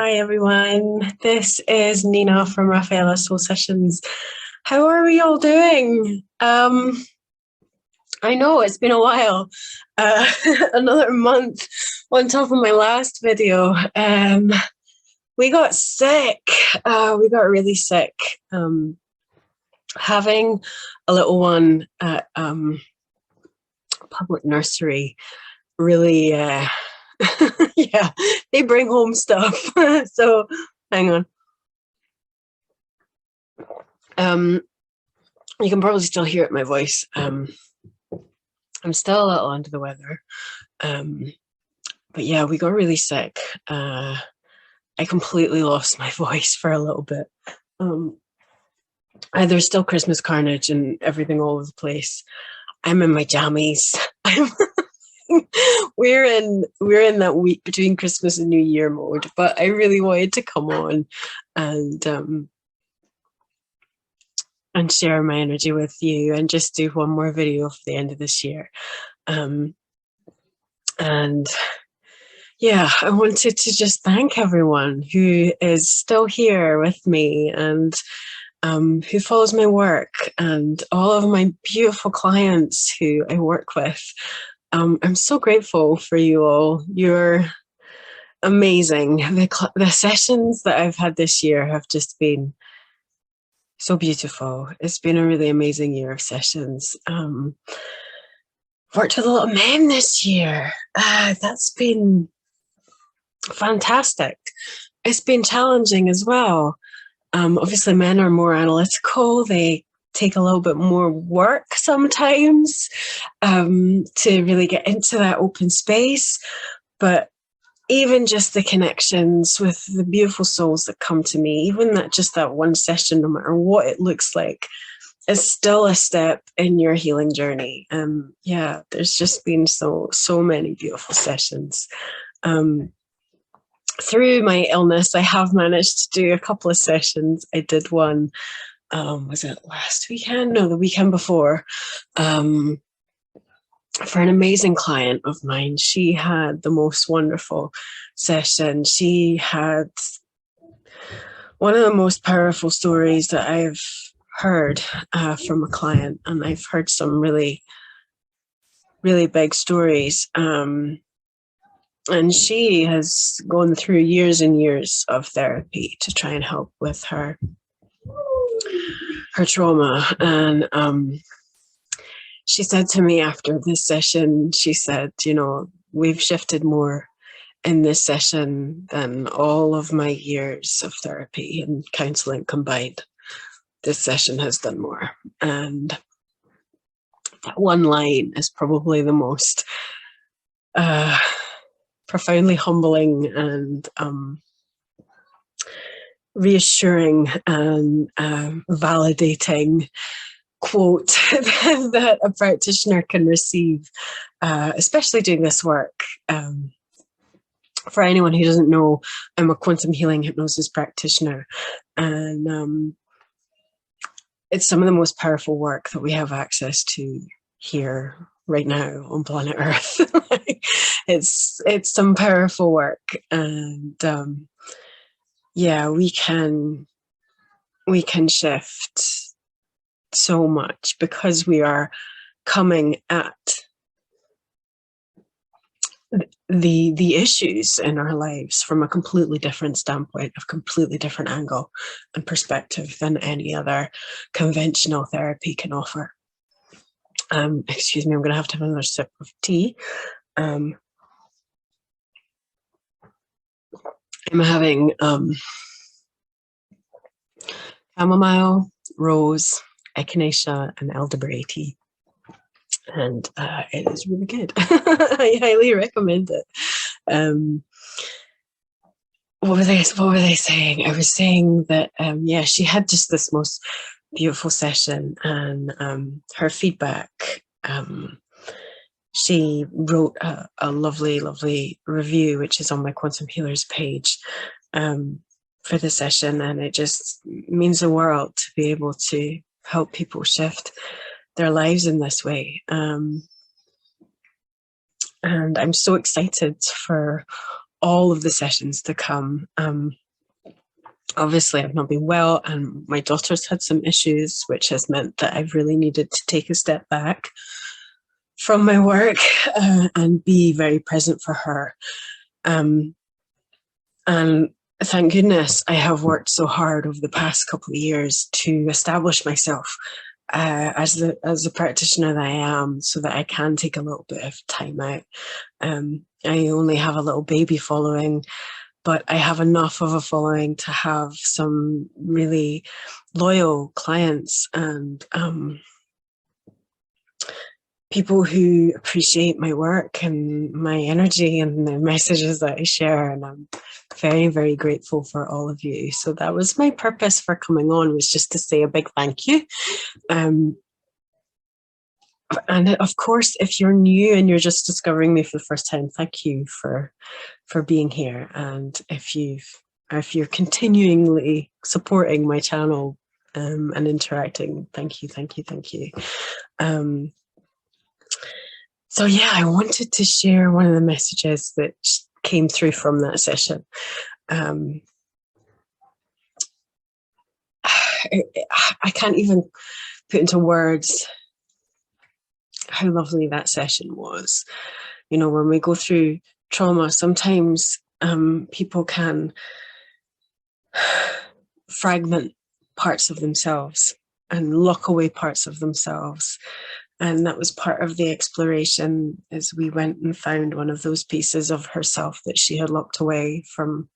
Hi everyone, this is Nina from Raphaela Soul Sessions. How are we all doing? I know it's been a while, another month on top of my last video. We got sick, we got really sick. Having a little one at public nursery really, yeah, they bring home stuff. So hang on. You can probably still hear it in my voice. I'm still a little under the weather. But yeah, we got really sick. I completely lost my voice for a little bit. There's still Christmas carnage and everything all over the place. I'm in my jammies. We're in that week between Christmas and New Year mode, but I really wanted to come on and share my energy with you and just do one more video for the end of this year. And yeah, I wanted to just thank everyone who is still here with me and who follows my work, and all of my beautiful clients who I work with. I'm so grateful for you all. You're amazing. The sessions that I've had this year have just been so beautiful. It's been a really amazing year of sessions. Worked with a lot of men this year. That's been fantastic. It's been challenging as well. Obviously, men are more analytical. They take a little bit more work sometimes to really get into that open space. But even just the connections with the beautiful souls that come to me, even that one session, no matter what it looks like, is still a step in your healing journey. Yeah, there's just been so many beautiful sessions. Through my illness, I have managed to do a couple of sessions. I did one, was it last weekend? No, the weekend before, for an amazing client of mine. She had the most wonderful session. She had one of the most powerful stories that I've heard from a client, and I've heard some really, really big stories. And she has gone through years and years of therapy to try and help with her trauma. And she said to me after this session, she said, you know, we've shifted more in this session than all of my years of therapy and counseling combined. This session has done more. And that one line is probably the most profoundly humbling and reassuring and validating quote that a practitioner can receive, especially doing this work. For anyone who doesn't know, I'm a quantum healing hypnosis practitioner, and it's some of the most powerful work that we have access to here right now on planet Earth. It's some powerful work, and yeah, we can shift so much because we are coming at the issues in our lives from a completely different standpoint, of completely different angle and perspective than any other conventional therapy can offer. Excuse me, I'm going to have another sip of tea. I'm having chamomile, rose, echinacea, and elderberry tea. And it is really good. I highly recommend it. What were they saying? I was saying that, yeah, she had just this most beautiful session, and her feedback, she wrote a lovely review, which is on my Quantum Healers page, for the session, and it just means the world to be able to help people shift their lives in this way. And I'm so excited for all of the sessions to come. Obviously, I've not been well, and my daughter's had some issues, which has meant that I've really needed to take a step back from my work and be very present for her. And thank goodness I have worked so hard over the past couple of years to establish myself as the practitioner that I am, so that I can take a little bit of time out. I only have a little baby following, but I have enough of a following to have some really loyal clients and people who appreciate my work and my energy and the messages that I share. And I'm very, very grateful for all of you. So that was my purpose for coming on, was just to say a big thank you. And of course, if you're new and you're just discovering me for the first time, thank you for being here. And if you're continually supporting my channel and interacting, thank you. So yeah, I wanted to share one of the messages that came through from that session. I can't even put into words how lovely that session was. You know, when we go through trauma, sometimes people can fragment parts of themselves and lock away parts of themselves. And that was part of the exploration, as we went and found one of those pieces of herself that she had locked away from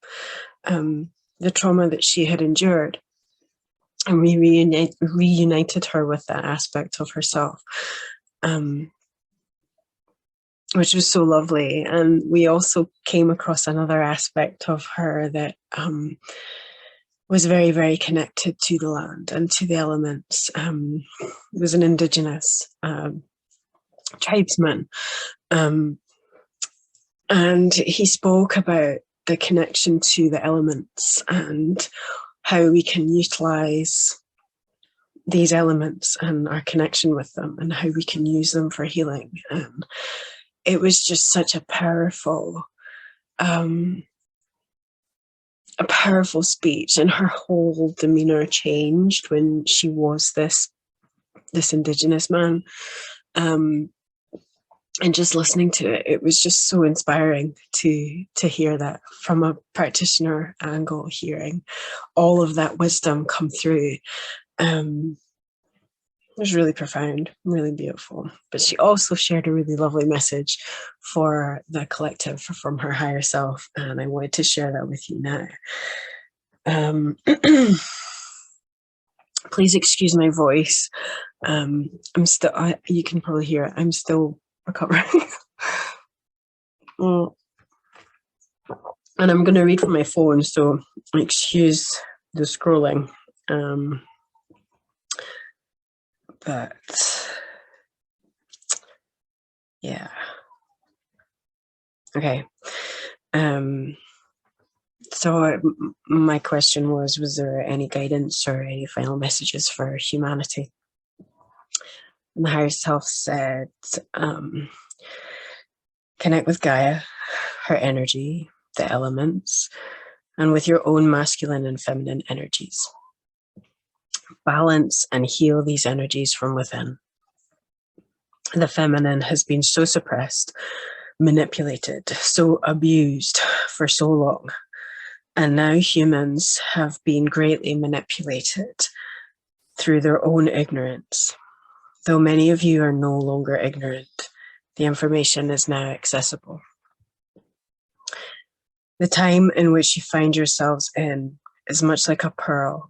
the trauma that she had endured. And we reunited her with that aspect of herself, which was so lovely. And we also came across another aspect of her that was very, very connected to the land and to the elements. It was an indigenous tribesman. And he spoke about the connection to the elements and how we can utilize these elements and our connection with them and how we can use them for healing. And it was just such a powerful speech, and her whole demeanor changed when she was this indigenous man. And just listening to it, it was just so inspiring to hear that from a practitioner angle, hearing all of that wisdom come through. It was really profound, really beautiful. But she also shared a really lovely message for the collective from her higher self, and I wanted to share that with you now. Please excuse my voice. I'm still, you can probably hear it, I'm still recovering. And I'm going to read from my phone, so excuse the scrolling. But yeah, okay. So my question was there any guidance or any final messages for humanity? And the higher self said, connect with Gaia, her energy, the elements, and with your own masculine and feminine energies. Balance and heal these energies from within. The feminine has been so suppressed, manipulated, so abused for so long. And now humans have been greatly manipulated through their own ignorance. Though many of you are no longer ignorant, the information is now accessible. The time in which you find yourselves in is much like a pearl.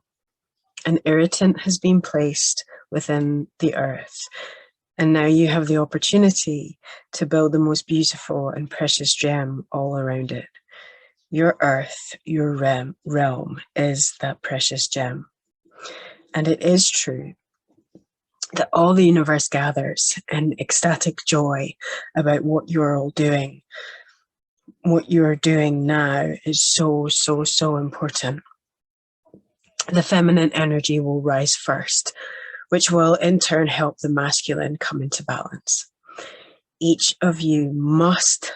An irritant has been placed within the earth, and now you have the opportunity to build the most beautiful and precious gem all around it. Your earth, your realm is that precious gem. And it is true that all the universe gathers in ecstatic joy about what you're all doing. What you're doing now is so, so, so important. The feminine energy will rise first, which will in turn help the masculine come into balance. Each of you must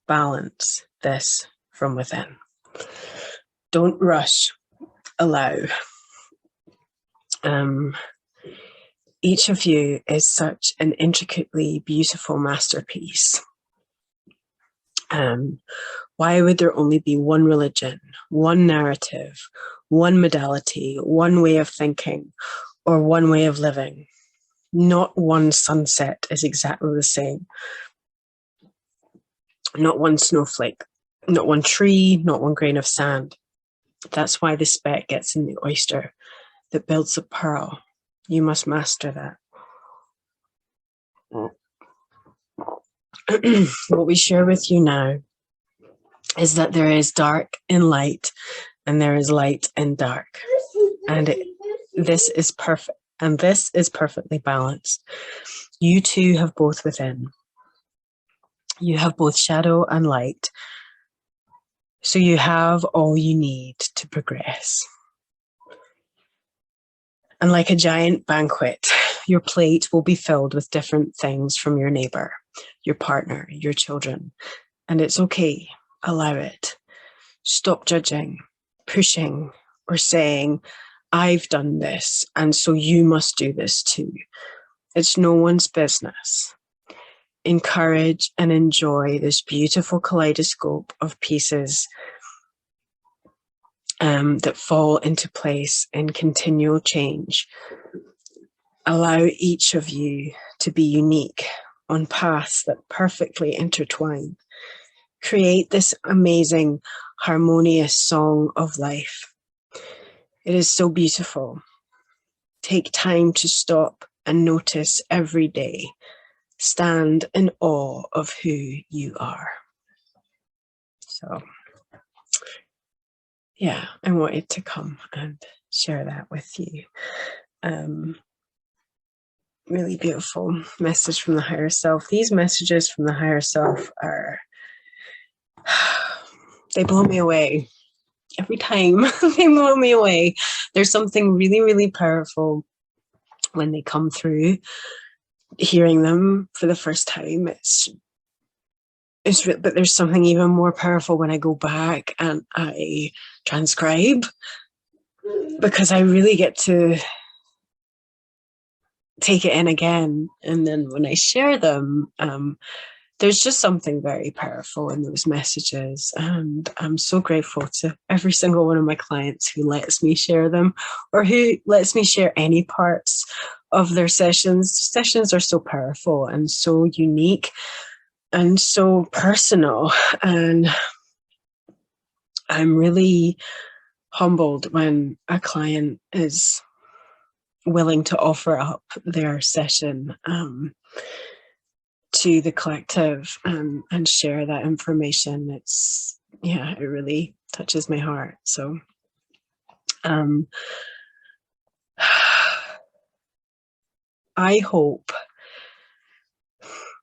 balance this from within. Don't rush. Allow. Each of you is such an intricately beautiful masterpiece. Why would there only be one religion, one narrative, one modality, one way of thinking, or one way of living? Not one sunset is exactly the same. Not one snowflake, not one tree, not one grain of sand. That's why the speck gets in the oyster that builds the pearl. You must master that. What we share with you now is that there is dark in light and there is light in dark. And this is perfect. And this is perfectly balanced. You two have both within. You have both shadow and light. So you have all you need to progress. And like a giant banquet, your plate will be filled with different things from your neighbor, your partner, your children. And it's okay. Allow it. Stop judging, pushing, or saying, I've done this, and so you must do this too. It's no one's business. Encourage and enjoy this beautiful kaleidoscope of pieces that fall into place in continual change. Allow each of you to be unique on paths that perfectly intertwine. Create this amazing, harmonious song of life. It is so beautiful. Take time to stop and notice every day. Stand in awe of who you are. So, yeah, I wanted to come and share that with you. Really beautiful message from the higher self. These messages from the higher self are, they blow me away. Every time they blow me away. There's something really, really powerful when they come through. Hearing them for the first time, but there's something even more powerful when I go back and I transcribe, because I really get to take it in again. And then when I share them, there's just something very powerful in those messages. And I'm so grateful to every single one of my clients who lets me share them, or who lets me share any parts of their sessions. Sessions are so powerful and so unique and so personal. And I'm really humbled when a client is willing to offer up their session to the collective and share that information. It's, yeah, it really touches my heart. So I hope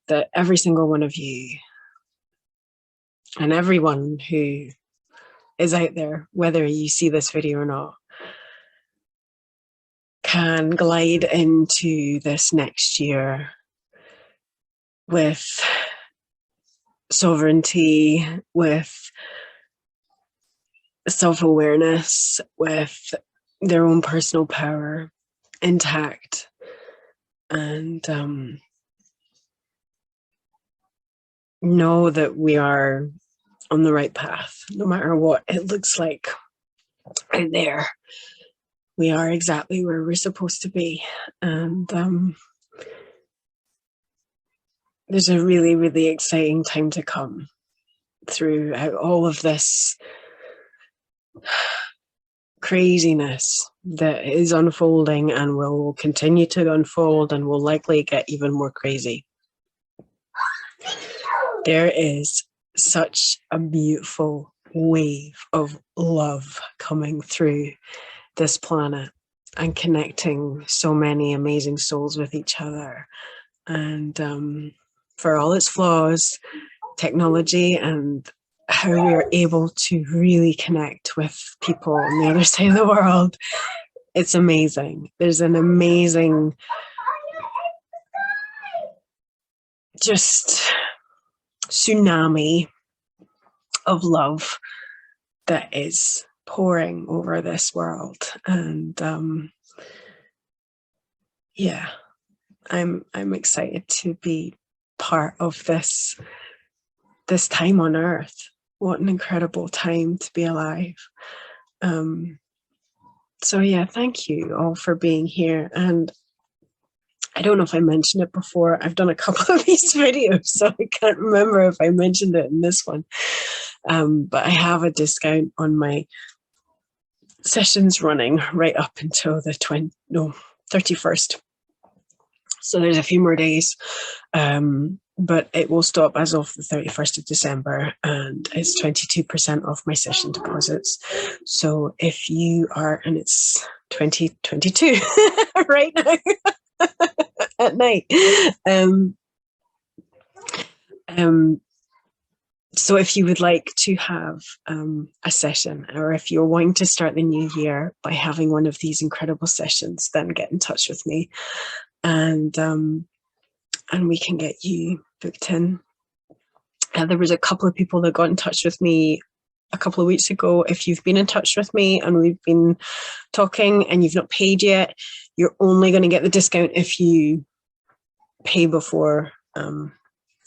that every single one of you and everyone who is out there, whether you see this video or not, can glide into this next year with sovereignty, with self-awareness, with their own personal power intact, and know that we are on the right path, no matter what it looks like out there. We are exactly where we're supposed to be. And there's a really, really exciting time to come throughout all of this craziness that is unfolding and will continue to unfold and will likely get even more crazy. There is such a beautiful wave of love coming through this planet and connecting so many amazing souls with each other. And for all its flaws, technology and how we're able to really connect with people on the other side of the world, it's amazing. There's an amazing just tsunami of love that is pouring over this world. And yeah, I'm excited to be part of this time on earth. What an incredible time to be alive. So yeah, thank you all for being here. And I don't know if I mentioned it before. I've done a couple of these videos, so I can't remember if I mentioned it in this one. But I have a discount on my sessions running right up until the 31st. So there's a few more days, but it will stop as of the 31st of December, and it's 22% off my session deposits. So if you are, and it's 2022 right now at night. So if you would like to have a session, or if you're wanting to start the new year by having one of these incredible sessions, then get in touch with me, and we can get you booked in. There was a couple of people that got in touch with me a couple of weeks ago. If you've been in touch with me and we've been talking and you've not paid yet, you're only going to get the discount if you pay before the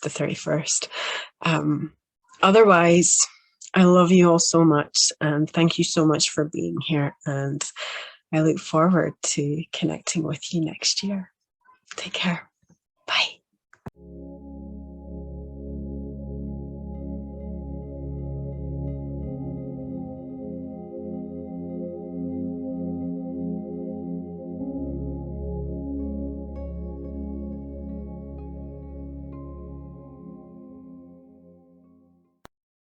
31st. Otherwise, I love you all so much, and thank you so much for being here, and I look forward to connecting with you next year. Take care. Bye.